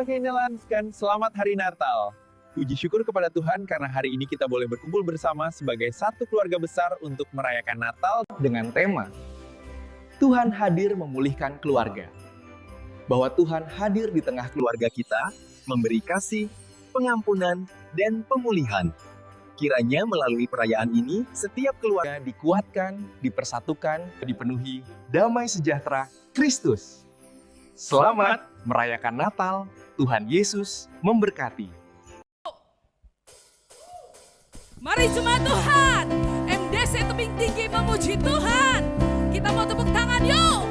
Oke, Nelan, selamat Hari Natal. Puji syukur kepada Tuhan karena hari ini kita boleh berkumpul bersama sebagai satu keluarga besar untuk merayakan Natal dengan tema Tuhan hadir memulihkan keluarga. Bahwa Tuhan hadir di tengah keluarga kita, memberi kasih, pengampunan, dan pemulihan. Kiranya melalui perayaan ini, setiap keluarga dikuatkan, dipersatukan, dipenuhi damai sejahtera Kristus. Selamat merayakan Natal, Tuhan Yesus memberkati. Mari jemaat Tuhan, MDC Tebing Tinggi memuji Tuhan. Kita mau tepuk tangan yuk.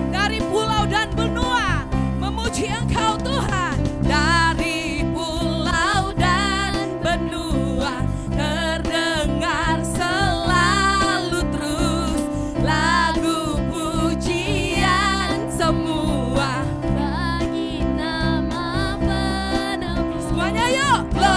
Dari pulau dan benua, memuji Engkau Tuhan. Dari pulau dan benua, terdengar selalu terus lagu pujian semua. Bagi nama penebus. Semuanya yuk. Glory.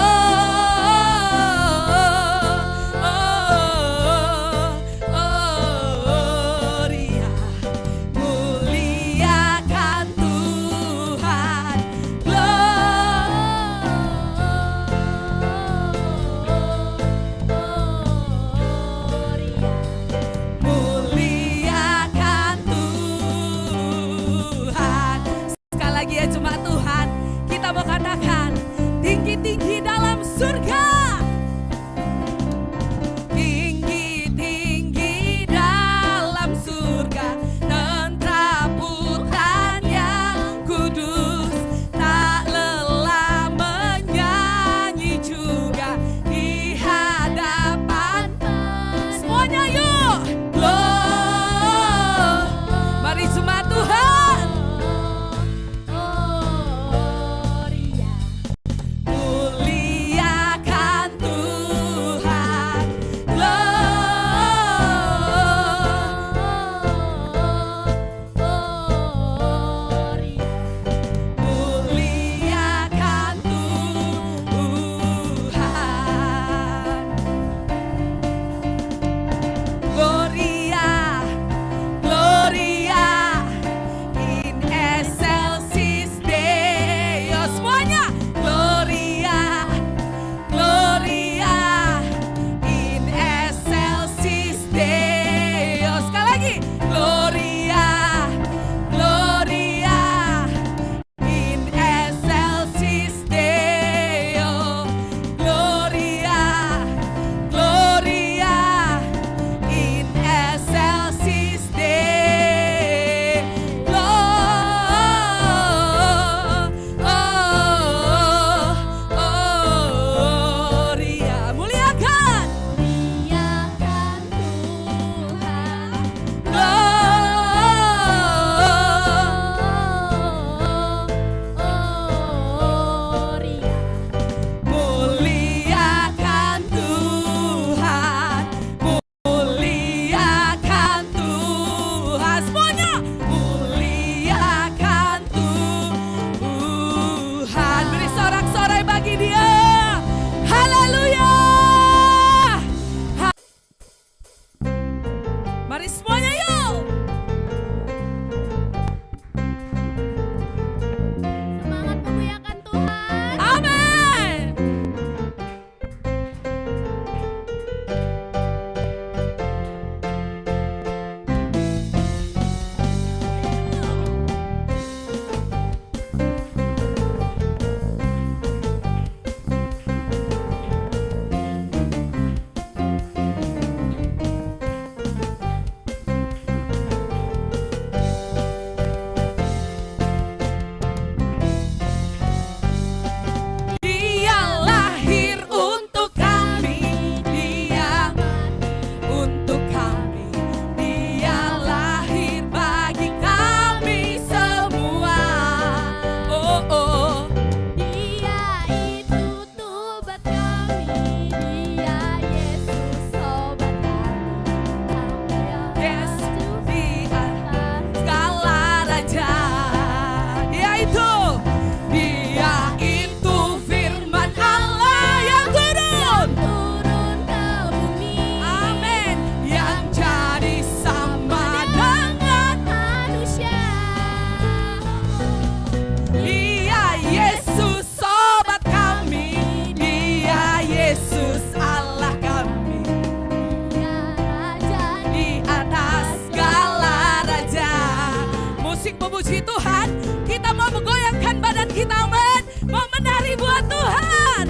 memuji Tuhan. Kita mau menggoyangkan badan kita, amin. Mau menari buat Tuhan.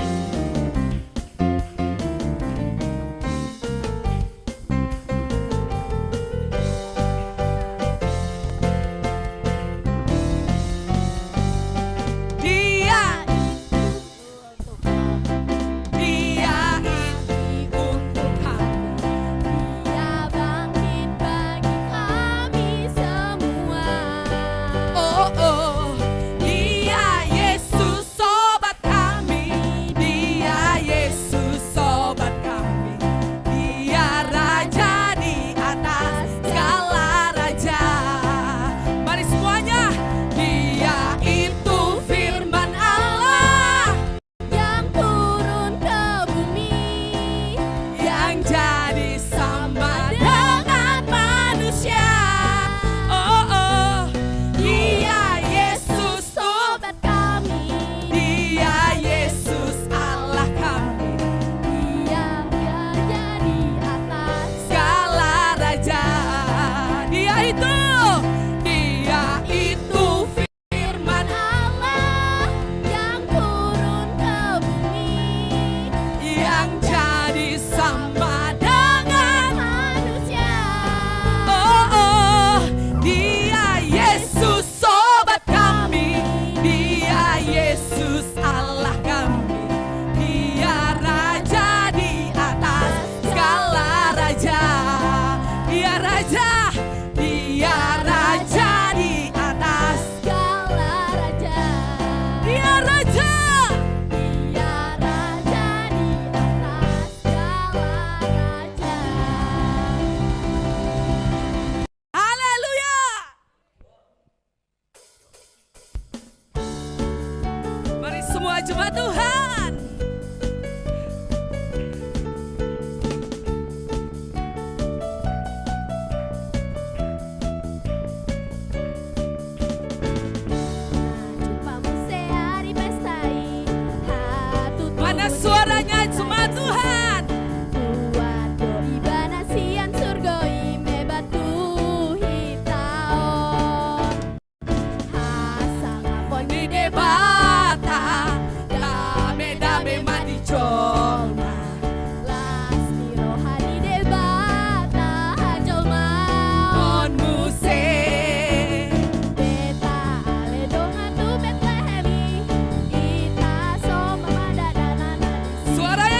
Jemaat Tuhan, mana suaranya jemaat Tuhan?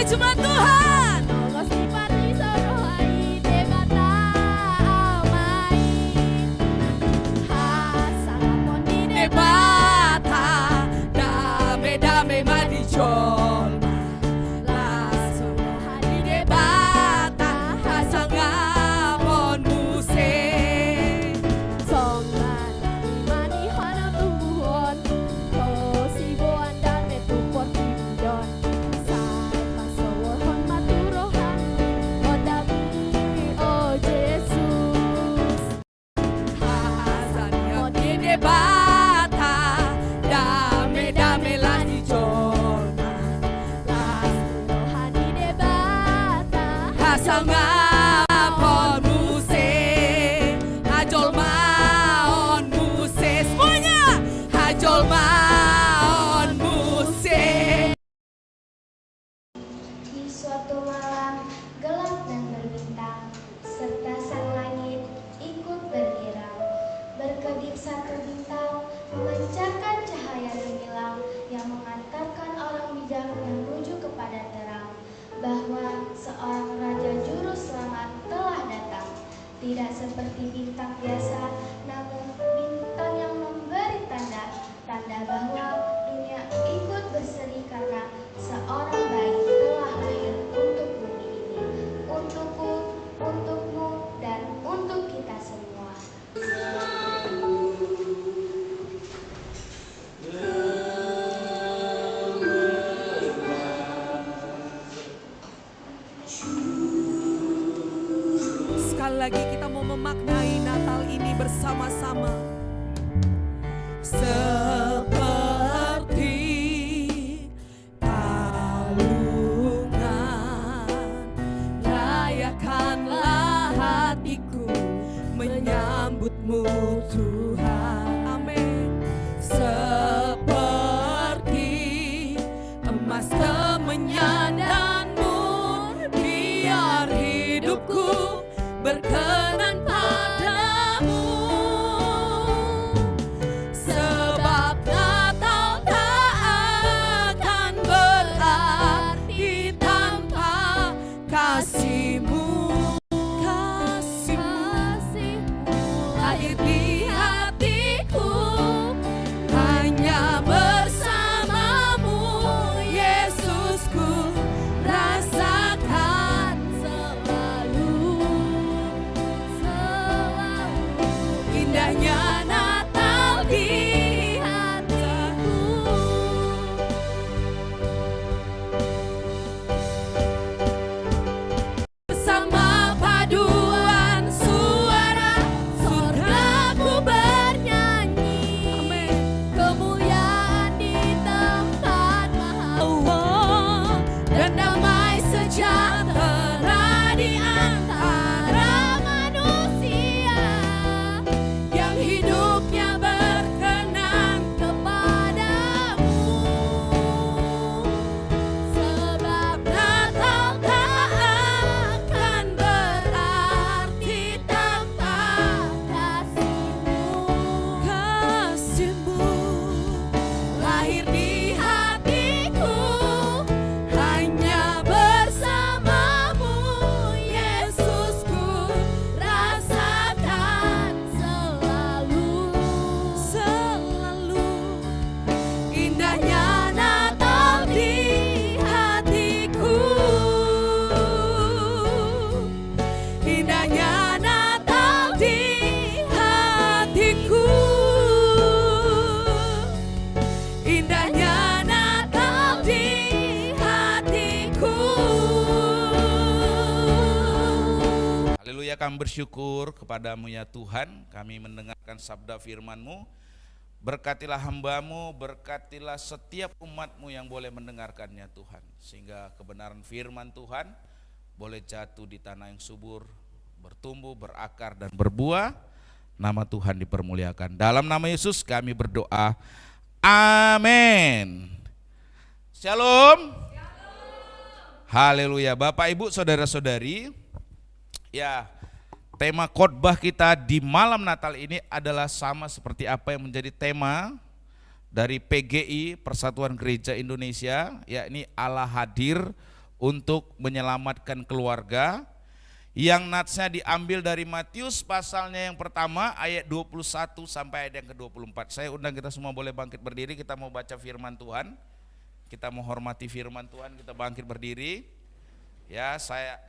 Jemaat Tuhan, debata dame madi jol langsung di debata hasangapon muse songan imani hana tumbuhon kosibuan dan metupor kibidon debata dame lah di jona rohani debata hasangapon muse hajol maon muse semuanya hajol maon muse. di suatu malam gelap dan berbintang serta sang langit ikut bergirang. Berkedip satu bintang memancarkan cahaya gemilang yang mengantarkan orang bijak menuju kepada terang, bahwa seorang raja juru selamat telah datang. Tidak seperti bintang biasa, namun bintang yang memberi tanda bahwa dunia ikut berseri karena seorang bayi telah lahir untuk bumi ini, untukku, untukmu, dan untuk kita semua. Sekali lagi kita mau memaknai Natal ini bersama-sama. Seperti kalungan, rayakanlah hatiku menyambutmu Tuhan. Amin. Indahnya Natal di hatiku. Bersama paduan suara surgaku bernyanyi. Amin. Kemuliaan di tempat maha Allah dan damai sejahtera di antara manusia yang hidupnya berkenan kepadamu. Sebab Natal tak akan berarti tanpa kasih-Mu. Kasih-Mu lahir di hatiku, hanya bersama-Mu Yesusku rasakan selalu. Indahnya Natal di hatiku. Indahnya Natal di hatiku. Indahnya Natal di hatiku. Haleluya, kami bersyukur kepadamu ya Tuhan, kami mendengarkan sabda firman-Mu. Berkatilah hamba-Mu, berkatilah setiap umat-Mu yang boleh mendengarkannya Tuhan. Sehingga kebenaran firman Tuhan boleh jatuh di tanah yang subur, bertumbuh, berakar dan berbuah. Nama Tuhan dipermuliakan. Dalam nama Yesus kami berdoa. Amin. Shalom. Haleluya. Bapak, Ibu, saudara-saudari, ya, tema khotbah kita di malam Natal ini adalah sama seperti apa yang menjadi tema dari PGI, Persatuan Gereja Indonesia, yakni Allah hadir untuk menyelamatkan keluarga, yang natsnya diambil dari Matius pasalnya yang pertama ayat 21 sampai ayat yang ke-24. Saya undang kita semua boleh bangkit berdiri, kita mau baca firman Tuhan. Kita mau hormati firman Tuhan, kita bangkit berdiri. Ya, saya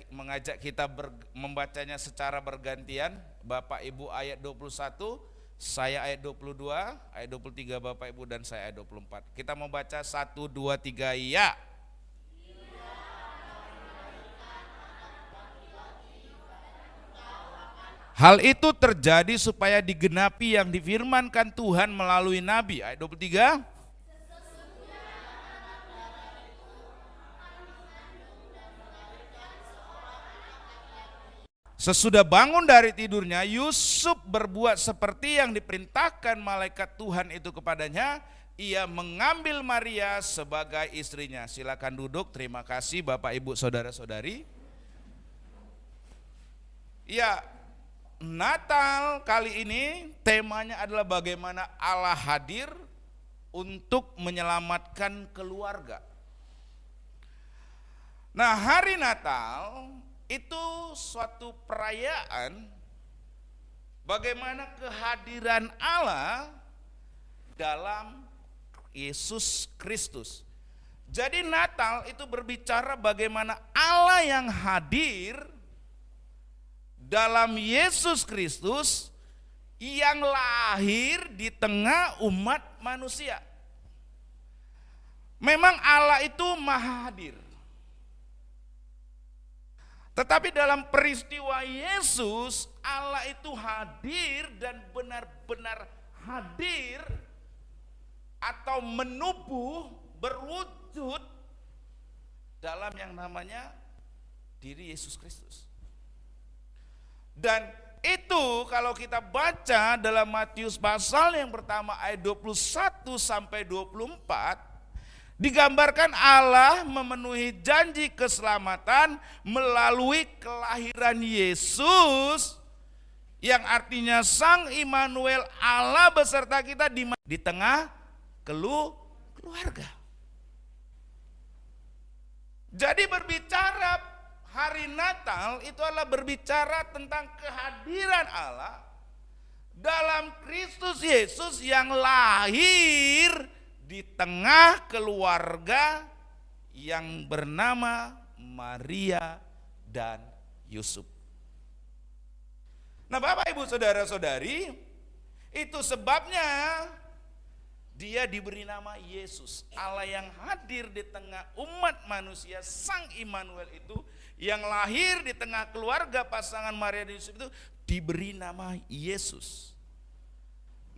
mengajak kita membacanya secara bergantian. Bapak Ibu ayat 21, saya ayat 22, ayat 23 Bapak Ibu dan saya ayat 24. Kita mau baca 1, 2, 3 ya. Hal itu terjadi supaya digenapi yang difirmankan Tuhan melalui nabi. Ayat 23. Sesudah bangun dari tidurnya, Yusuf berbuat seperti yang diperintahkan malaikat Tuhan itu kepadanya. Ia mengambil Maria sebagai istrinya. Silakan duduk. Terima kasih Bapak Ibu saudara-saudari. Ya, Natal kali ini temanya adalah bagaimana Allah hadir untuk menyelamatkan keluarga. Nah, hari Natal itu suatu perayaan bagaimana kehadiran Allah dalam Yesus Kristus. Jadi Natal itu berbicara bagaimana Allah yang hadir dalam Yesus Kristus yang lahir di tengah umat manusia. Memang Allah itu maha hadir. Tetapi dalam peristiwa Yesus, Allah itu hadir dan benar-benar hadir atau menubuh, berwujud dalam yang namanya diri Yesus Kristus. Dan itu kalau kita baca dalam Matius pasal yang pertama ayat 21 sampai 24, digambarkan Allah memenuhi janji keselamatan melalui kelahiran Yesus, yang artinya Sang Immanuel, Allah beserta kita di tengah keluarga. Jadi berbicara hari Natal itu adalah berbicara tentang kehadiran Allah dalam Kristus Yesus yang lahir di tengah keluarga yang bernama Maria dan Yusuf. Nah Bapak Ibu Saudara-saudari, itu sebabnya dia diberi nama Yesus, Allah yang hadir di tengah umat manusia, Sang Immanuel itu, yang lahir di tengah keluarga pasangan Maria dan Yusuf itu diberi nama Yesus.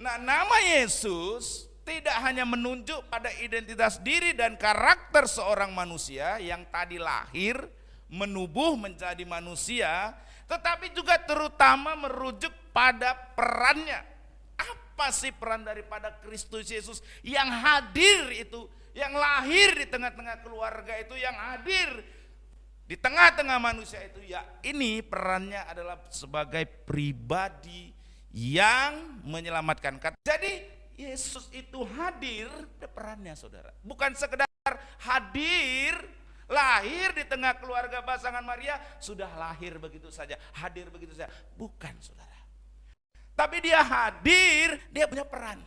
Nah, nama Yesus tidak hanya menunjuk pada identitas diri dan karakter seorang manusia yang tadi lahir, menubuh menjadi manusia, tetapi juga terutama merujuk pada perannya. Apa sih peran daripada Kristus Yesus yang hadir itu, yang lahir di tengah-tengah keluarga itu, yang hadir di tengah-tengah manusia itu? Ya, ini perannya adalah sebagai pribadi yang menyelamatkan. Jadi Yesus itu hadir, ada perannya saudara. Bukan sekedar hadir, lahir di tengah keluarga pasangan Maria, sudah lahir begitu saja, hadir begitu saja. Bukan saudara. Tapi dia hadir, dia punya peran.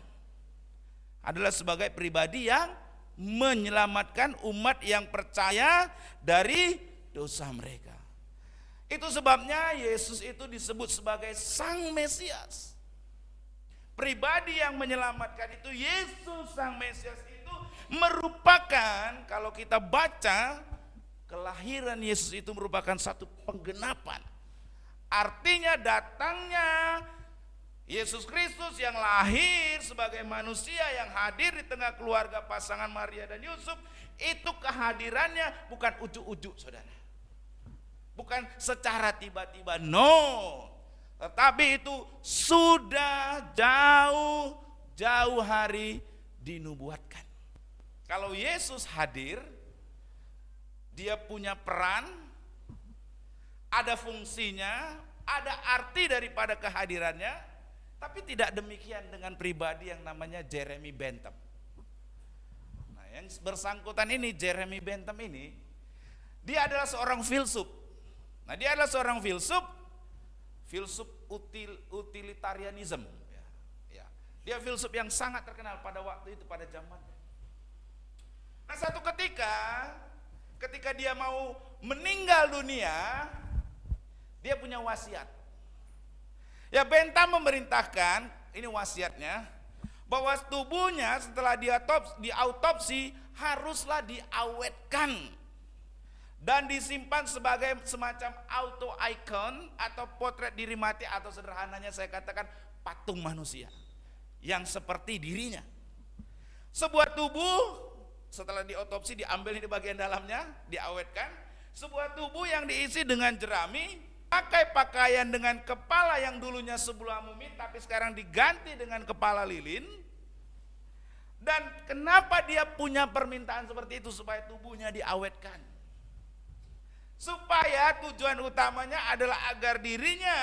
Adalah sebagai pribadi yang menyelamatkan umat yang percaya dari dosa mereka. Itu sebabnya Yesus itu disebut sebagai Sang Mesias. Pribadi yang menyelamatkan itu, Yesus Sang Mesias itu merupakan, kalau kita baca, kelahiran Yesus itu merupakan satu penggenapan. Artinya datangnya Yesus Kristus yang lahir sebagai manusia yang hadir di tengah keluarga pasangan Maria dan Yusuf, itu kehadirannya bukan ujuk-ujuk saudara. Bukan secara tiba-tiba, no. Tetapi itu sudah jauh-jauh hari dinubuatkan. Kalau Yesus hadir, dia punya peran, ada fungsinya, ada arti daripada kehadirannya. Tapi tidak demikian dengan pribadi yang namanya Jeremy Bentham. Nah, yang bersangkutan ini, Jeremy Bentham ini, dia adalah seorang filsuf. Nah, dia adalah seorang filsuf utilitarianism. Ya. Dia filsuf yang sangat terkenal pada waktu itu, pada zamannya. Nah, satu ketika dia mau meninggal dunia, dia punya wasiat. Ya, Bentham memerintahkan, ini wasiatnya, bahwa tubuhnya setelah diautopsi haruslah diawetkan dan disimpan sebagai semacam auto icon atau potret diri mati, atau sederhananya saya katakan patung manusia yang seperti dirinya. Sebuah tubuh setelah diautopsi diambil di bagian dalamnya, diawetkan. Sebuah tubuh yang diisi dengan jerami, pakai pakaian dengan kepala yang dulunya sebelah mumi tapi sekarang diganti dengan kepala lilin. Dan kenapa dia punya permintaan seperti itu? Supaya tubuhnya diawetkan. Supaya tujuan utamanya adalah agar dirinya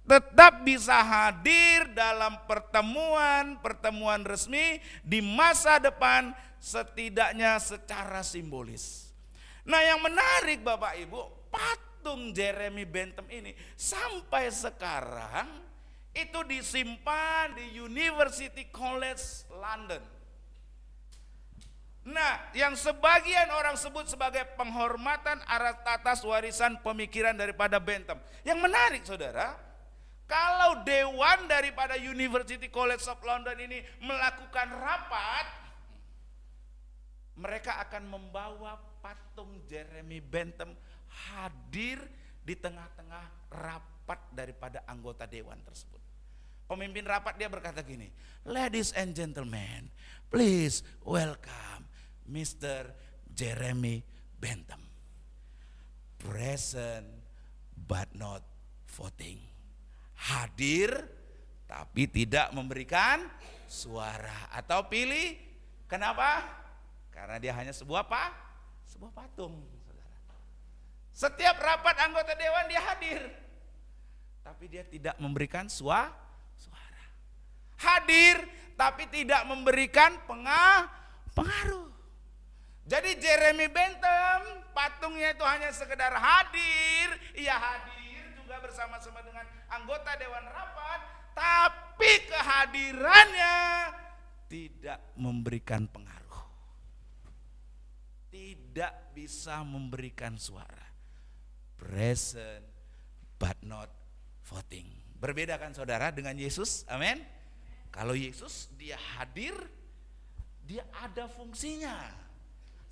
tetap bisa hadir dalam pertemuan resmi di masa depan, setidaknya secara simbolis. Nah, yang menarik Bapak Ibu, patung Jeremy Bentham ini sampai sekarang itu disimpan di University College London. Nah, yang sebagian orang sebut sebagai penghormatan atas warisan pemikiran daripada Bentham. Yang menarik saudara, kalau dewan daripada University College of London ini melakukan rapat, mereka akan membawa patung Jeremy Bentham hadir di tengah-tengah rapat daripada anggota dewan tersebut. Pemimpin rapat dia berkata gini, "Ladies and gentlemen, please welcome Mr. Jeremy Bentham. Present but not voting." Hadir tapi tidak memberikan suara atau pilih. Kenapa? Karena dia hanya sebuah patung. Setiap rapat anggota dewan dia hadir, tapi dia tidak memberikan suara. Hadir, tapi tidak memberikan pengaruh. Jadi Jeremy Bentham, patungnya itu hanya sekedar hadir. Ia hadir juga bersama-sama dengan anggota dewan rapat, tapi kehadirannya tidak memberikan pengaruh. Tidak bisa memberikan suara. Present but not voting. Berbeda kan saudara dengan Yesus? Amin. Kalau Yesus dia hadir, dia ada fungsinya,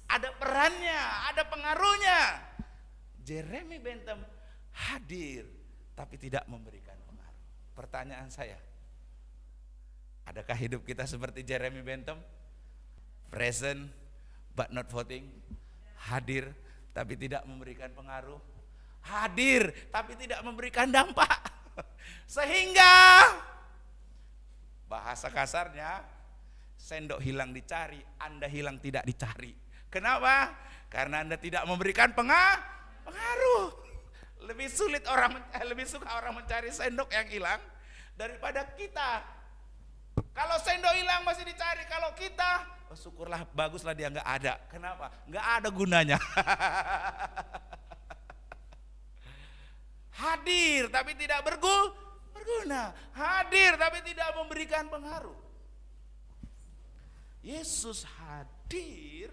ada perannya, ada pengaruhnya. Jeremy Bentham hadir tapi tidak memberikan pengaruh. Pertanyaan saya, adakah hidup kita seperti Jeremy Bentham? Present but not voting. Hadir tapi tidak memberikan pengaruh. Hadir tapi tidak memberikan dampak. Sehingga bahasa kasarnya, sendok hilang dicari, Anda hilang tidak dicari. Kenapa? Karena Anda tidak memberikan pengaruh. Lebih suka orang mencari sendok yang hilang daripada kita. Kalau sendok hilang masih dicari, kalau kita, oh syukurlah, baguslah dia nggak ada. Kenapa? Nggak ada gunanya. Hadir tapi tidak berguna. Hadir tapi tidak memberikan pengaruh. Yesus hadir,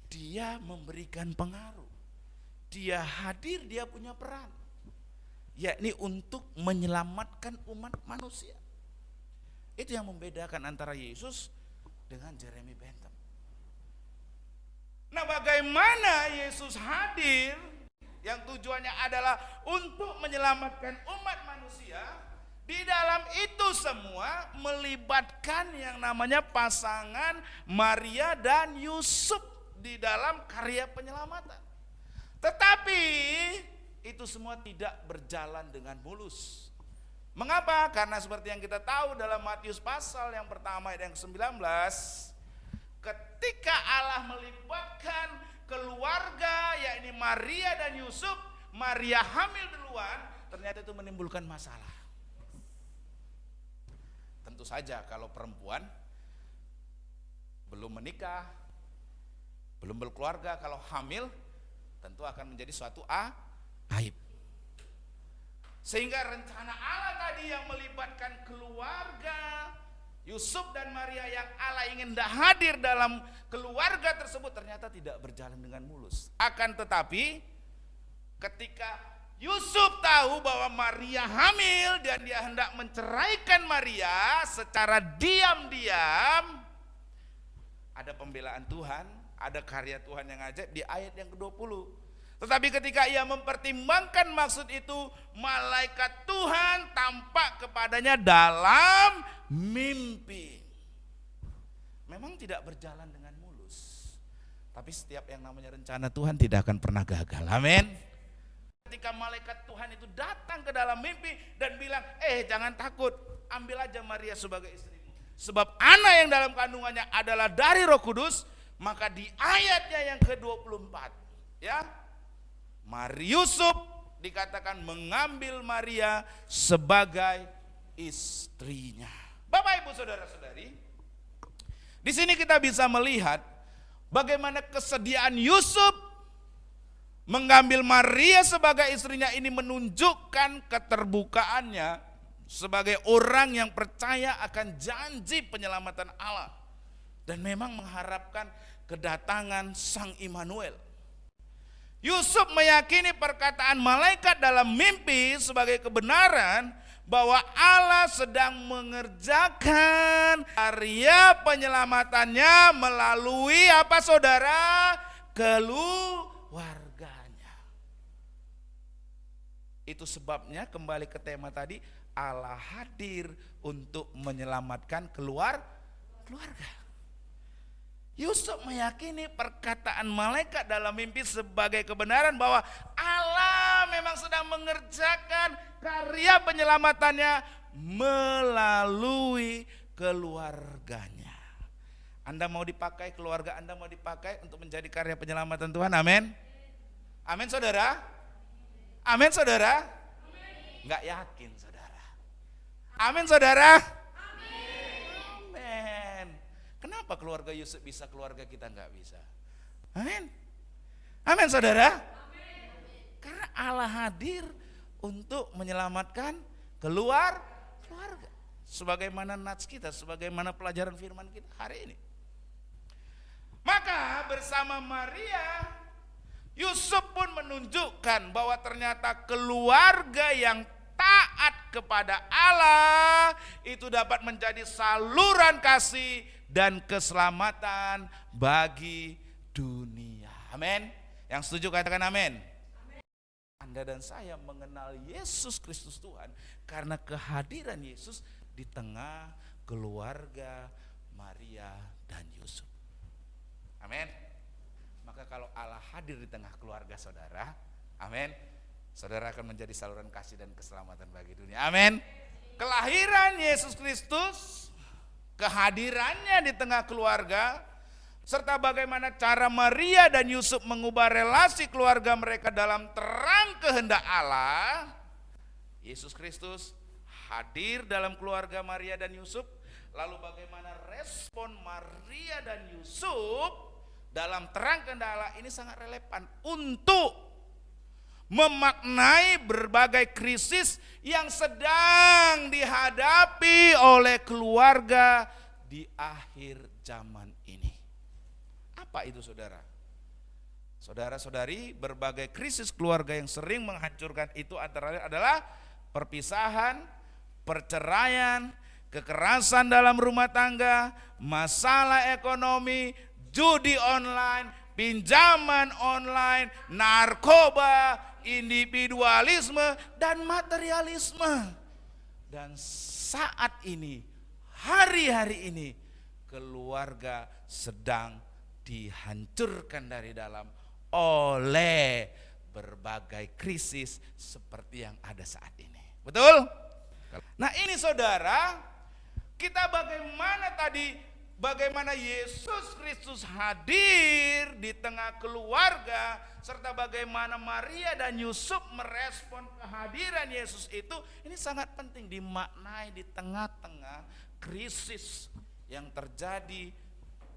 dia memberikan pengaruh. Dia hadir, dia punya peran, yakni untuk menyelamatkan umat manusia. Itu yang membedakan antara Yesus dengan Jeremy Bentham. Nah, bagaimana Yesus hadir yang tujuannya adalah untuk menyelamatkan umat manusia? Di dalam itu semua melibatkan yang namanya pasangan Maria dan Yusuf di dalam karya penyelamatan. Tetapi itu semua tidak berjalan dengan mulus. Mengapa? Karena seperti yang kita tahu dalam Matius pasal yang pertama ayat yang 19, ketika Allah melibatkan keluarga yakni Maria dan Yusuf, Maria hamil duluan, ternyata itu menimbulkan masalah. Tentu saja kalau perempuan belum menikah, belum berkeluarga, kalau hamil tentu akan menjadi suatu aib. Sehingga rencana Allah tadi yang melibatkan keluarga Yusuf dan Maria yang Allah ingin hadir dalam keluarga tersebut ternyata tidak berjalan dengan mulus. Akan tetapi ketika Yusuf tahu bahwa Maria hamil dan dia hendak menceraikan Maria secara diam-diam, ada pembelaan Tuhan, ada karya Tuhan yang ajaib di ayat yang ke-20. Tetapi ketika ia mempertimbangkan maksud itu, malaikat Tuhan tampak kepadanya dalam mimpi. Memang tidak berjalan dengan mulus, tapi setiap yang namanya rencana Tuhan tidak akan pernah gagal. Amin. Ketika malaikat Tuhan itu datang ke dalam mimpi dan bilang, jangan takut, ambil aja Maria sebagai istrimu, sebab anak yang dalam kandungannya adalah dari Roh Kudus. Maka di ayatnya yang ke-24, ya, Yusuf dikatakan mengambil Maria sebagai istrinya. Bapak Ibu Saudara-saudari, di sini kita bisa melihat bagaimana kesediaan Yusuf mengambil Maria sebagai istrinya ini menunjukkan keterbukaannya sebagai orang yang percaya akan janji penyelamatan Allah dan memang mengharapkan kedatangan Sang Immanuel. Yusuf meyakini perkataan malaikat dalam mimpi sebagai kebenaran bahwa Allah sedang mengerjakan karya penyelamatannya melalui apa saudara? Keluarganya. Itu sebabnya kembali ke tema tadi, Allah hadir untuk menyelamatkan keluarga. Yusuf meyakini perkataan malaikat dalam mimpi sebagai kebenaran bahwa Allah memang sedang mengerjakan karya penyelamatannya melalui keluarganya. Anda mau dipakai, keluarga Anda mau dipakai untuk menjadi karya penyelamatan Tuhan, amin? Amin saudara? Amin saudara? Enggak yakin saudara? Amin saudara? Kenapa keluarga Yusuf bisa, keluarga kita nggak bisa? Amin. Amin saudara. Karena Allah hadir untuk menyelamatkan keluarga. Sebagaimana nats kita, sebagaimana pelajaran firman kita hari ini. Maka bersama Maria, Yusuf pun menunjukkan bahwa ternyata keluarga yang taat kepada Allah itu dapat menjadi saluran kasih dan keselamatan bagi dunia. Amin. Yang setuju katakan amin. Anda dan saya mengenal Yesus Kristus Tuhan karena kehadiran Yesus di tengah keluarga Maria dan Yusuf. Amin. Maka kalau Allah hadir di tengah keluarga saudara, amin, saudara akan menjadi saluran kasih dan keselamatan bagi dunia. Amin. Kelahiran Yesus Kristus, kehadirannya di tengah keluarga, serta bagaimana cara Maria dan Yusuf mengubah relasi keluarga mereka dalam terang kehendak Allah. Yesus Kristus hadir dalam keluarga Maria dan Yusuf. Lalu bagaimana respon Maria dan Yusuf dalam terang kehendak Allah ini sangat relevan untuk memaknai berbagai krisis yang sedang dihadapi oleh keluarga di akhir zaman ini. Apa itu saudara? Saudara-saudari, berbagai krisis keluarga yang sering menghancurkan itu antara lain adalah perpisahan, perceraian, kekerasan dalam rumah tangga, masalah ekonomi, judi online, pinjaman online, narkoba, individualisme, dan materialisme. Dan saat ini, hari-hari ini, keluarga sedang dihancurkan dari dalam oleh berbagai krisis seperti yang ada saat ini. Betul? Nah ini saudara, kita bagaimana Yesus Kristus hadir di tengah keluarga, serta bagaimana Maria dan Yusuf merespon kehadiran Yesus itu, ini sangat penting dimaknai di tengah-tengah krisis yang terjadi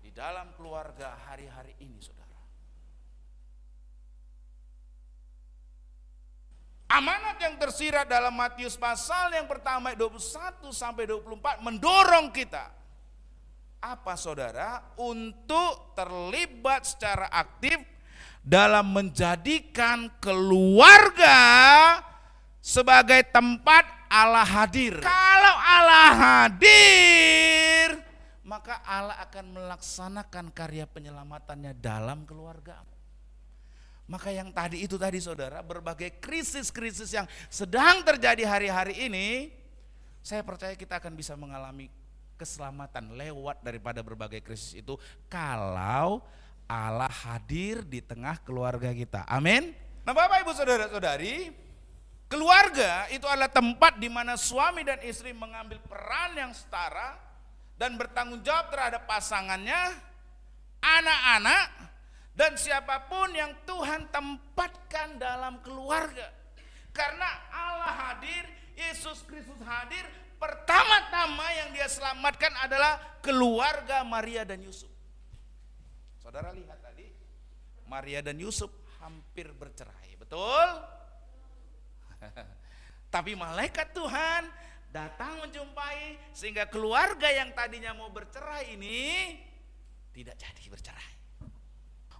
di dalam keluarga hari-hari ini saudara. Amanat yang tersirat dalam Matius pasal yang pertama 21 sampai 24 mendorong kita apa saudara? Untuk terlibat secara aktif dalam menjadikan keluarga sebagai tempat Allah hadir. Kalau Allah hadir, maka Allah akan melaksanakan karya penyelamatannya dalam keluarga. Maka yang tadi saudara, berbagai krisis-krisis yang sedang terjadi hari-hari ini, saya percaya kita akan bisa mengalami keselamatan lewat daripada berbagai krisis itu kalau Allah hadir di tengah keluarga kita. Amin. Nah Bapak Ibu Saudara-saudari, keluarga itu adalah tempat di mana suami dan istri mengambil peran yang setara dan bertanggung jawab terhadap pasangannya, anak-anak, dan siapapun yang Tuhan tempatkan dalam keluarga. Karena Allah hadir, Yesus Kristus hadir, pertama-tama yang dia selamatkan adalah keluarga Maria dan Yusuf. Saudara lihat tadi, Maria dan Yusuf hampir bercerai, betul? Tapi malaikat Tuhan datang menjumpai sehingga keluarga yang tadinya mau bercerai ini tidak jadi bercerai.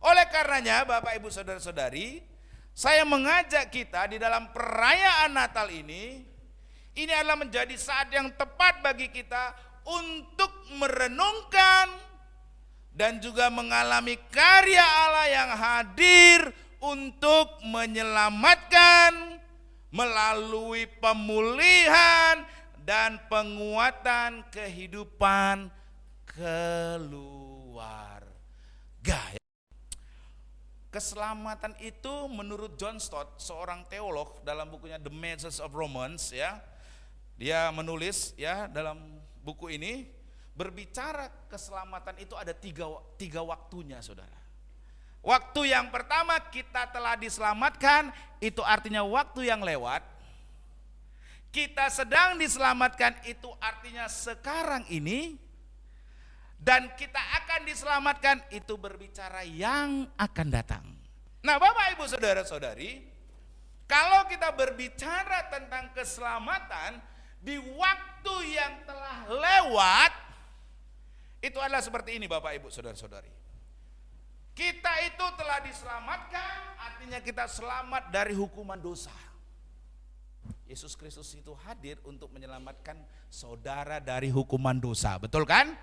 Oleh karenanya Bapak Ibu Saudara-saudari, saya mengajak kita di dalam perayaan Natal ini adalah menjadi saat yang tepat bagi kita untuk merenungkan dan juga mengalami karya Allah yang hadir untuk menyelamatkan melalui pemulihan dan penguatan kehidupan keluarga. Keselamatan itu menurut John Stott, seorang teolog, dalam bukunya The Message of Romans, ya, dia menulis ya dalam buku ini berbicara keselamatan itu ada tiga waktunya saudara. Waktu yang pertama kita telah diselamatkan, itu artinya waktu yang lewat. Kita sedang diselamatkan itu artinya sekarang ini. Dan kita akan diselamatkan itu berbicara yang akan datang. Nah Bapak Ibu Saudara-saudari, kalau kita berbicara tentang keselamatan di waktu yang telah lewat, itu adalah seperti ini Bapak Ibu Saudara-saudari. Kita itu telah diselamatkan, artinya kita selamat dari hukuman dosa. Yesus Kristus itu hadir untuk menyelamatkan saudara dari hukuman dosa. Betul kan?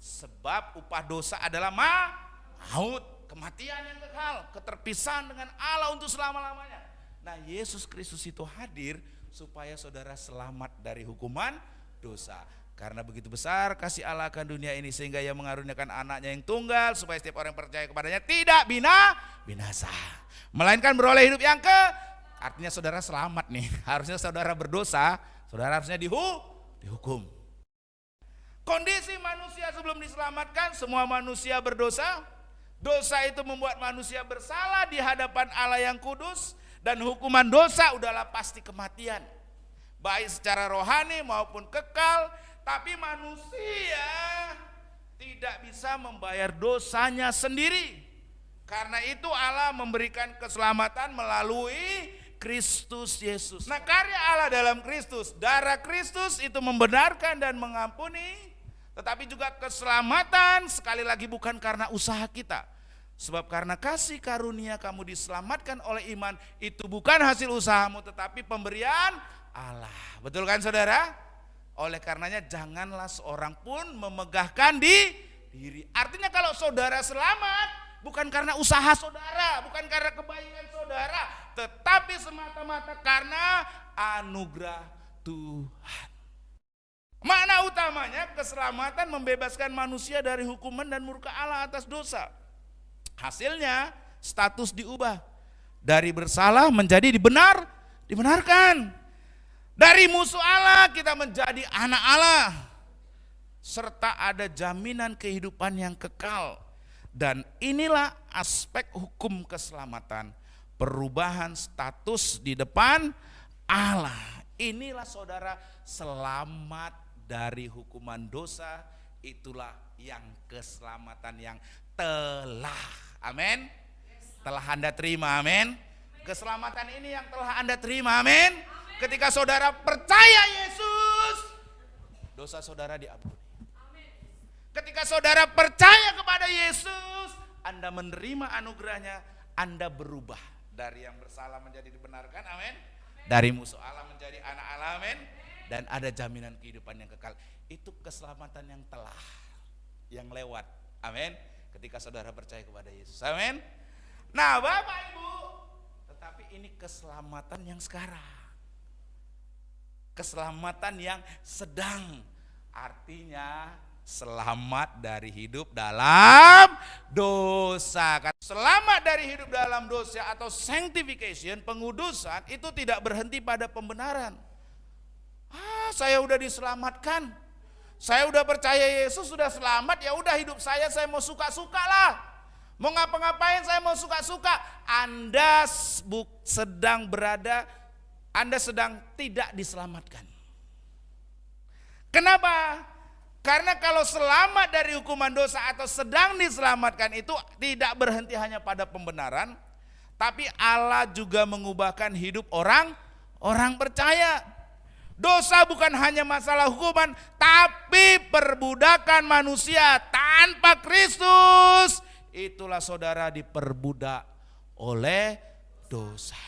Sebab upah dosa adalah maut, kematian yang kekal, keterpisahan dengan Allah untuk selama-lamanya. Nah, Yesus Kristus itu hadir supaya saudara selamat dari hukuman dosa. Karena begitu besar kasih Allah akan dunia ini sehingga Ia mengaruniakan anaknya yang tunggal supaya setiap orang yang percaya kepadanya tidak binasa, melainkan beroleh hidup yang artinya saudara selamat nih. Harusnya saudara berdosa, saudara harusnya dihukum. Kondisi manusia sebelum diselamatkan, semua manusia berdosa. Dosa itu membuat manusia bersalah di hadapan Allah yang kudus, dan hukuman dosa udahlah pasti kematian, baik secara rohani maupun kekal. Tapi manusia tidak bisa membayar dosanya sendiri. Karena itu Allah memberikan keselamatan melalui Kristus Yesus. Nah, karya Allah dalam Kristus, darah Kristus itu membenarkan dan mengampuni. Tetapi juga keselamatan sekali lagi bukan karena usaha kita. Sebab karena kasih karunia kamu diselamatkan oleh iman, itu bukan hasil usahamu tetapi pemberian Allah. Betul kan saudara? Oleh karenanya janganlah seorang pun memegahkan diri. Artinya kalau saudara selamat bukan karena usaha saudara, bukan karena kebaikan saudara, tetapi semata-mata karena anugerah Tuhan. Makna utamanya keselamatan membebaskan manusia dari hukuman dan murka Allah atas dosa. Hasilnya status diubah dari bersalah menjadi dibenarkan. Dari musuh Allah kita menjadi anak Allah. Serta ada jaminan kehidupan yang kekal. Dan inilah aspek hukum keselamatan. Perubahan status di depan Allah. Inilah saudara selamat dari hukuman dosa. Itulah yang keselamatan yang telah. Amin. Telah Anda terima, amin. Keselamatan ini yang telah Anda terima, amin. Ketika saudara percaya Yesus, dosa saudara diampuni. Ketika saudara percaya kepada Yesus, Anda menerima anugerahnya, Anda berubah dari yang bersalah menjadi dibenarkan, amin. Dari musuh Allah menjadi anak Allah, amin. Dan ada jaminan kehidupan yang kekal. Itu keselamatan yang telah, yang lewat, amin. Ketika saudara percaya kepada Yesus, amin. Nah Bapak Ibu, tetapi ini keselamatan yang sekarang. Keselamatan yang sedang, artinya selamat dari hidup dalam dosa. Selamat dari hidup dalam dosa atau sanctification, pengudusan itu tidak berhenti pada pembenaran. Saya udah diselamatkan, saya udah percaya Yesus, sudah selamat, ya udah hidup saya mau suka-suka lah. Mau ngapa-ngapain saya mau suka-suka. Anda sedang berada, Anda sedang tidak diselamatkan. Kenapa? Karena kalau selamat dari hukuman dosa atau sedang diselamatkan itu tidak berhenti hanya pada pembenaran, tapi Allah juga mengubahkan hidup orang percaya. Dosa bukan hanya masalah hukuman, tapi perbudakan manusia tanpa Kristus. Itulah saudara diperbudak oleh dosa.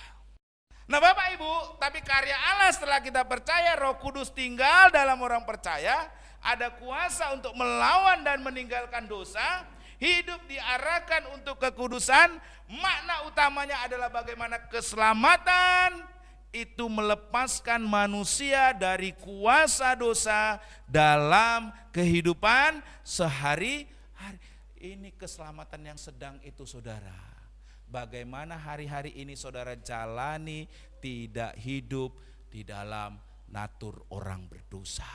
Nah Bapak Ibu, tapi karya Allah setelah kita percaya, Roh Kudus tinggal dalam orang percaya, ada kuasa untuk melawan dan meninggalkan dosa, hidup diarahkan untuk kekudusan. Makna utamanya adalah bagaimana keselamatan itu melepaskan manusia dari kuasa dosa dalam kehidupan sehari-hari. Ini keselamatan yang sedang itu saudara. Bagaimana hari-hari ini saudara jalani, tidak hidup di dalam natur orang berdosa.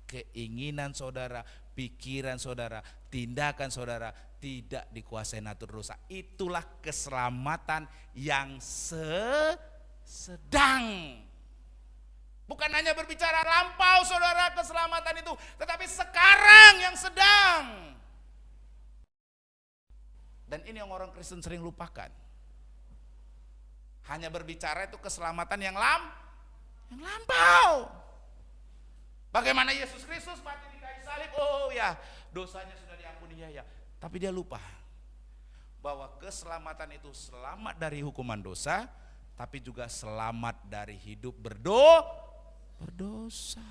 Keinginan saudara, pikiran saudara, tindakan saudara tidak dikuasai natur dosa. Itulah keselamatan yang sedang. Bukan hanya berbicara lampau saudara keselamatan itu, tetapi sekarang yang sedang. Dan ini yang orang Kristen sering lupakan. Hanya berbicara itu keselamatan yang lampau. Bagaimana Yesus Kristus mati di kayu salib? Oh ya, dosanya sudah diampuni ya. Tapi dia lupa bahwa keselamatan itu selamat dari hukuman dosa, tapi juga selamat dari hidup berdosa.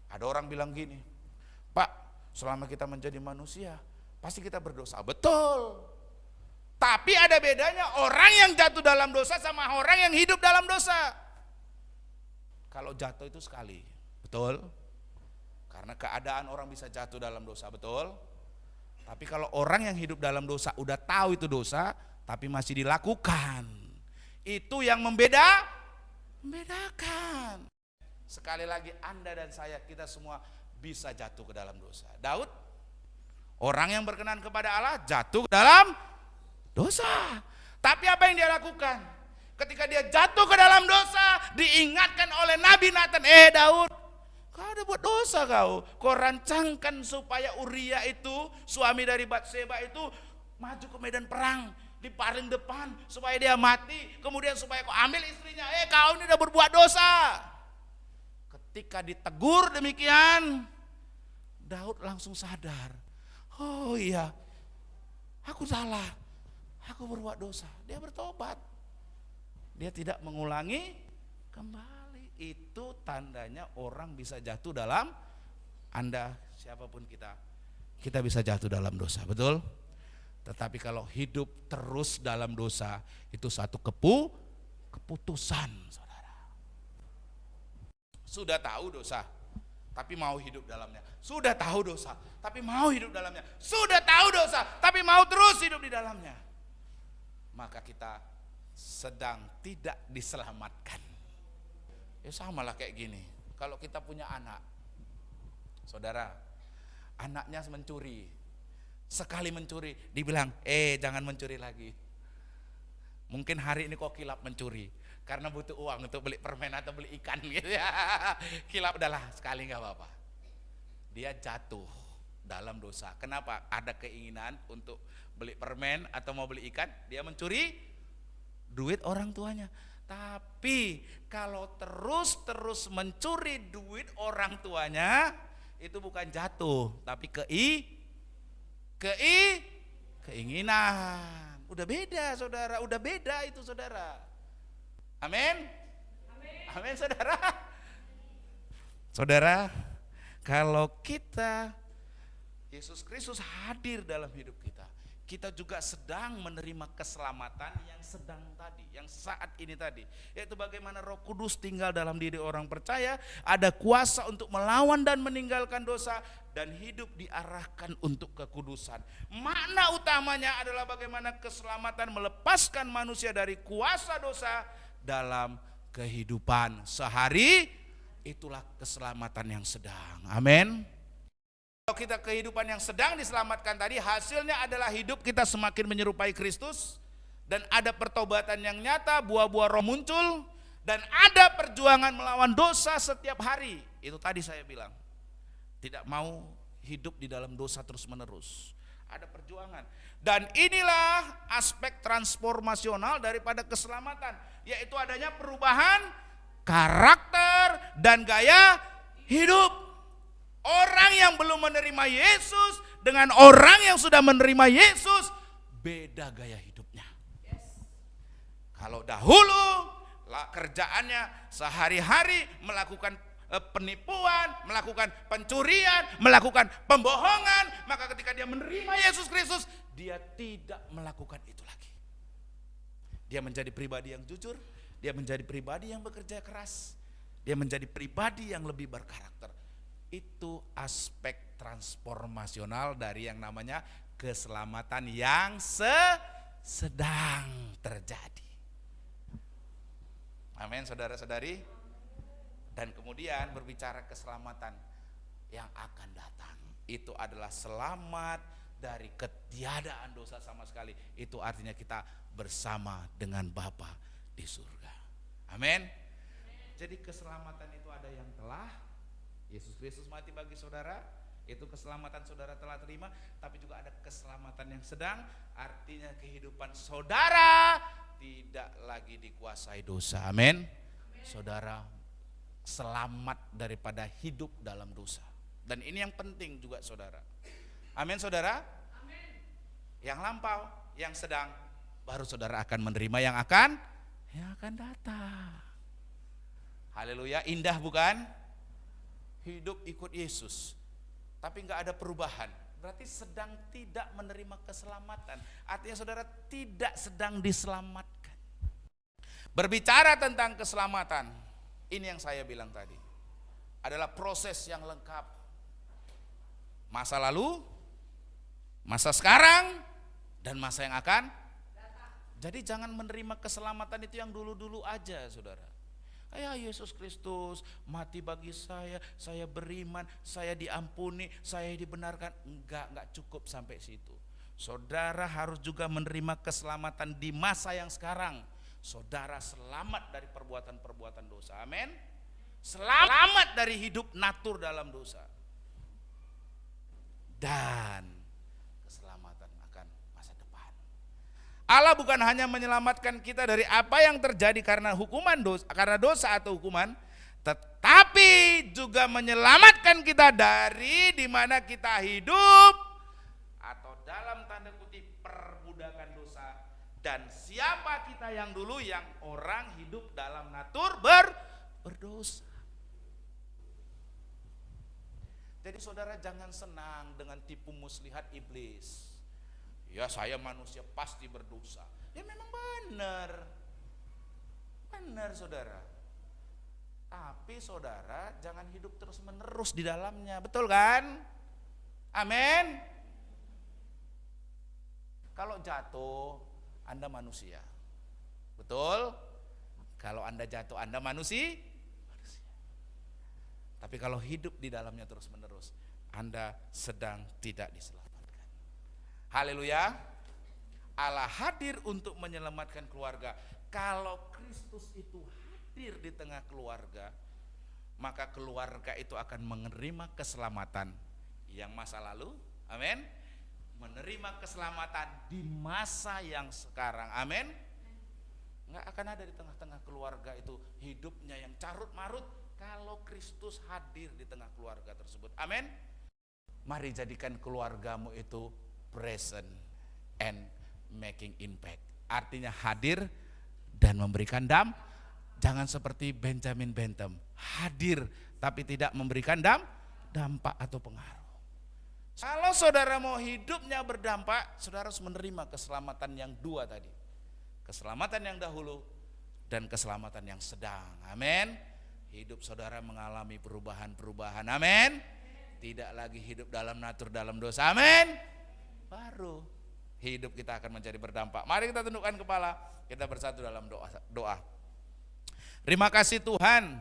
Ada orang bilang gini, Pak, selama kita menjadi manusia, pasti kita berdosa. Betul. Tapi ada bedanya orang yang jatuh dalam dosa sama orang yang hidup dalam dosa. Kalau jatuh itu sekali, betul? Karena keadaan orang bisa jatuh dalam dosa, betul? Tapi kalau orang yang hidup dalam dosa udah tahu itu dosa, tapi masih dilakukan, itu yang membedakan. Sekali lagi Anda dan saya, kita semua bisa jatuh ke dalam dosa. Daud, orang yang berkenan kepada Allah, jatuh ke dalam dosa. Tapi apa yang dia lakukan? Ketika dia jatuh ke dalam dosa, diingatkan oleh Nabi Nathan, Daud, kau udah buat dosa kau rancangkan supaya Uria itu, suami dari Batseba itu, maju ke medan perang, di paling depan, supaya dia mati, kemudian supaya kau ambil istrinya, kau ini udah berbuat dosa. Ketika ditegur demikian, Daud langsung sadar, oh iya, aku salah, aku berbuat dosa. Dia bertobat, dia tidak mengulangi kembali. Itu tandanya orang bisa jatuh dalam, Anda siapapun kita bisa jatuh dalam dosa, betul? Tetapi kalau hidup terus dalam dosa, itu satu keputusan, saudara. Sudah tahu dosa, tapi mau hidup dalamnya. Sudah tahu dosa, tapi mau hidup dalamnya. Sudah tahu dosa, tapi mau terus hidup di dalamnya. Maka kita sedang tidak diselamatkan. Ya samalah kayak gini. Kalau kita punya anak, saudara, anaknya mencuri. Sekali mencuri, dibilang, jangan mencuri lagi. Mungkin hari ini kok kilap mencuri, karena butuh uang untuk beli permen atau beli ikan gitu ya. Kilap, udahlah sekali gak apa-apa. Dia jatuh dalam dosa. Kenapa? Ada keinginan untuk beli permen atau mau beli ikan, dia mencuri duit orang tuanya. Tapi kalau terus mencuri duit orang tuanya, itu bukan jatuh, tapi keinginan. Udah beda, saudara, udah beda itu, saudara. Amin. Amin, saudara. Saudara, kalau Yesus Kristus hadir dalam hidup kita juga sedang menerima keselamatan yang sedang tadi, yang saat ini tadi, yaitu bagaimana Roh Kudus tinggal dalam diri orang percaya, ada kuasa untuk melawan dan meninggalkan dosa, dan hidup diarahkan untuk kekudusan. Makna utamanya adalah bagaimana keselamatan melepaskan manusia dari kuasa dosa dalam kehidupan sehari. Itulah keselamatan yang sedang. Amin. Kalau kita kehidupan yang sedang diselamatkan tadi, hasilnya adalah hidup kita semakin menyerupai Kristus, dan ada pertobatan yang nyata, buah-buah roh muncul, dan ada perjuangan melawan dosa setiap hari. Itu tadi saya bilang, tidak mau hidup di dalam dosa terus menerus. Ada perjuangan. Dan inilah aspek transformasional daripada keselamatan, yaitu adanya perubahan karakter dan gaya hidup. Orang yang belum menerima Yesus dengan orang yang sudah menerima Yesus, beda gaya hidupnya. Kalau dahulu kerjaannya sehari-hari melakukan penipuan, melakukan pencurian, melakukan pembohongan, maka ketika dia menerima Yesus Kristus, dia tidak melakukan itu lagi. Dia menjadi pribadi yang jujur, dia menjadi pribadi yang bekerja keras, dia menjadi pribadi yang lebih berkarakter. Itu aspek transformasional dari yang namanya keselamatan yang sedang terjadi. Amin, saudara-saudari. Dan kemudian berbicara keselamatan yang akan datang, itu adalah selamat dari ketiadaan dosa sama sekali. Itu artinya kita bersama dengan Bapa di surga. Amin. Jadi keselamatan itu ada yang telah Yesus Kristus mati bagi saudara, itu keselamatan saudara telah terima. Tapi juga ada keselamatan yang sedang, artinya kehidupan saudara tidak lagi dikuasai dosa. Amin. Saudara selamat daripada hidup dalam dosa. Dan ini yang penting juga, saudara. Amin, saudara. Amin. Yang lampau, yang sedang, baru saudara akan menerima yang akan datang. Haleluya, indah bukan? Hidup ikut Yesus, tapi nggak ada perubahan, berarti sedang tidak menerima keselamatan. Artinya saudara tidak sedang diselamatkan. Berbicara tentang keselamatan, ini yang saya bilang tadi, adalah proses yang lengkap. Masa lalu, masa sekarang, dan masa yang akan datang. Jadi jangan menerima keselamatan itu yang dulu-dulu aja, saudara. Ya Yesus Kristus mati bagi saya beriman, saya diampuni, saya dibenarkan. Enggak cukup sampai situ. Saudara harus juga menerima keselamatan di masa yang sekarang. Saudara selamat dari perbuatan-perbuatan dosa. Amin. Selamat dari hidup natur dalam dosa. Dan keselamatan akan masa depan. Allah bukan hanya menyelamatkan kita dari apa yang terjadi karena dosa atau hukuman, tetapi juga menyelamatkan kita dari di mana kita hidup atau dalam tanda kutip perbudakan dosa, dan siapa kita yang dulu yang orang hidup dalam natur berdosa. Jadi saudara jangan senang dengan tipu muslihat iblis. Ya saya manusia pasti berdosa. Ya memang benar saudara. Tapi saudara jangan hidup terus menerus di dalamnya, betul kan? Amin. Kalau jatuh Anda manusia, betul? Kalau Anda jatuh Anda manusia. Tapi kalau hidup di dalamnya terus menerus, Anda sedang tidak diselamatkan. Haleluya. Allah hadir untuk menyelamatkan keluarga. Kalau Kristus itu hadir di tengah keluarga, maka keluarga itu akan menerima keselamatan yang masa lalu, amin. Menerima keselamatan di masa yang sekarang, amin. Nggak akan ada di tengah-tengah keluarga itu hidupnya yang carut marut kalau Kristus hadir di tengah keluarga tersebut, amin. Mari jadikan keluargamu itu present and making impact. Artinya hadir dan memberikan jangan seperti Benjamin Bentham, hadir tapi tidak memberikan dampak atau pengaruh. Kalau saudara mau hidupnya berdampak, saudara harus menerima keselamatan yang dua tadi. Keselamatan yang dahulu dan keselamatan yang sedang, amin. Hidup saudara mengalami perubahan-perubahan, amin. Tidak lagi hidup dalam natur, dalam dosa, amin. Baru hidup kita akan menjadi berdampak. Mari kita tundukkan kepala, kita bersatu dalam doa. Terima kasih Tuhan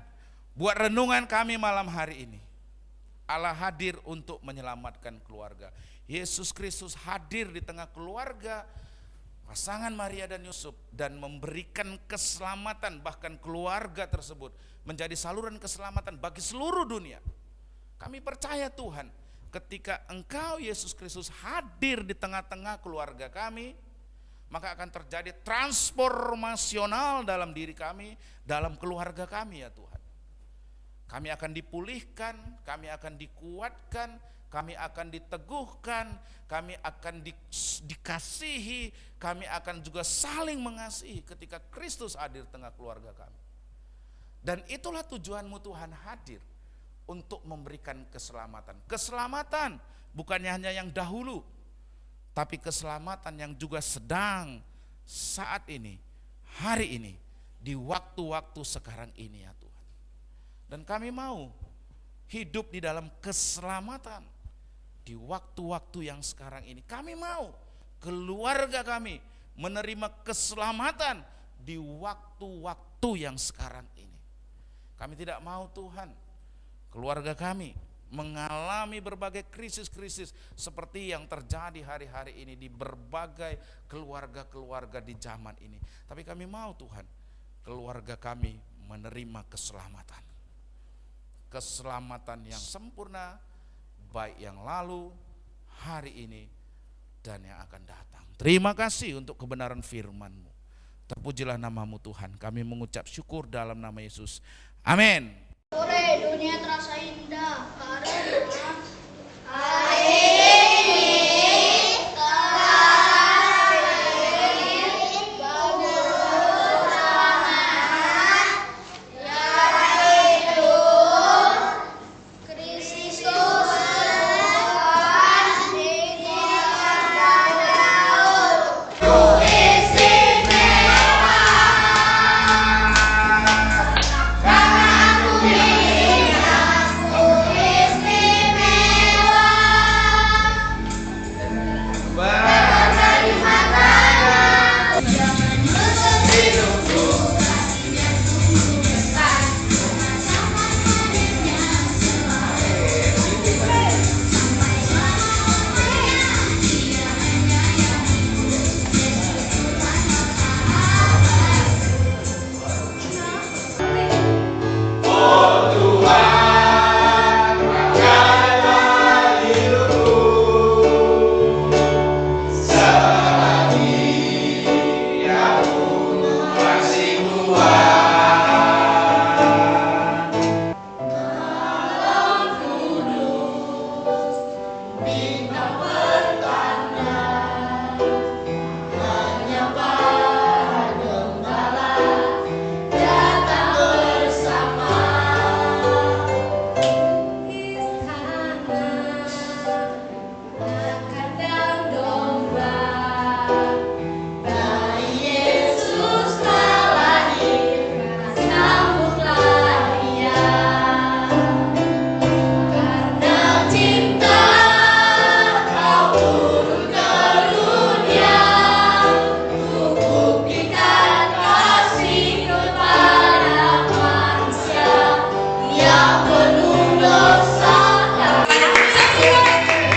buat renungan kami malam hari ini. Allah hadir untuk menyelamatkan keluarga. Yesus Kristus hadir di tengah keluarga pasangan Maria dan Yusuf dan memberikan keselamatan, bahkan keluarga tersebut menjadi saluran keselamatan bagi seluruh dunia. Kami percaya Tuhan, ketika Engkau Yesus Kristus hadir di tengah-tengah keluarga kami, maka akan terjadi transformasional dalam diri kami, dalam keluarga kami ya Tuhan. Kami akan dipulihkan, kami akan dikuatkan, kami akan diteguhkan, kami akan dikasihi, kami akan juga saling mengasihi ketika Kristus hadir tengah keluarga kami. Dan itulah tujuanmu Tuhan hadir untuk memberikan keselamatan. Keselamatan bukannya hanya yang dahulu, tapi keselamatan yang juga sedang saat ini, hari ini, di waktu-waktu sekarang ini ya Tuhan. Dan kami mau hidup di dalam keselamatan di waktu-waktu yang sekarang ini. Kami mau keluarga kami menerima keselamatan di waktu-waktu yang sekarang ini. Kami tidak mau Tuhan keluarga kami mengalami berbagai krisis-krisis seperti yang terjadi hari-hari ini di berbagai keluarga-keluarga di zaman ini. Tapi kami mau Tuhan keluarga kami menerima keselamatan. Keselamatan yang sempurna, baik yang lalu, hari ini, dan yang akan datang. Terima kasih untuk kebenaran firman-Mu. Terpujilah nama-Mu Tuhan. Kami mengucap syukur dalam nama Yesus. Amin. Sore dunia terasa indah karena hari ini telah berakhir.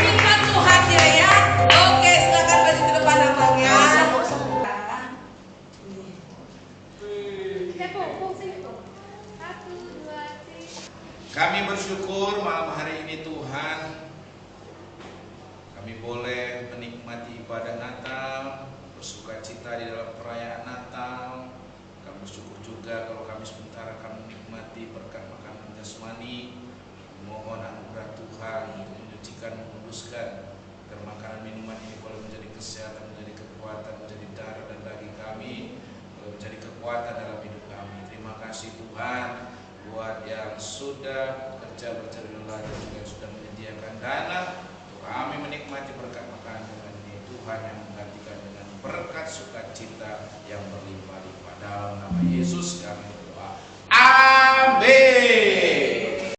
Firman Tuhan ya. Oke, silakan maju ke depan abangnya. Kami bersyukur malam hari ini Tuhan, kami boleh menikmati ibadah Natal, bersuka cita di dalam perayaan Natal. Kami bersyukur juga kalau kami sementara akan menikmati berkat makanan jasmani. Mohon anugerah Tuhan untuk menyucikan, menguduskan, agar makanan minuman ini boleh menjadi kesehatan, menjadi kekuatan, menjadi darah dan daging kami, boleh menjadi kekuatan dalam hidup kami. Terima kasih Tuhan buat yang sudah bekerja lelah dan juga yang sudah menyediakan dana untuk kami menikmati berkat makanan ini. Tuhan yang menggantikan dengan berkat sukacita yang berlimpah-limpah. Dalam nama Yesus kami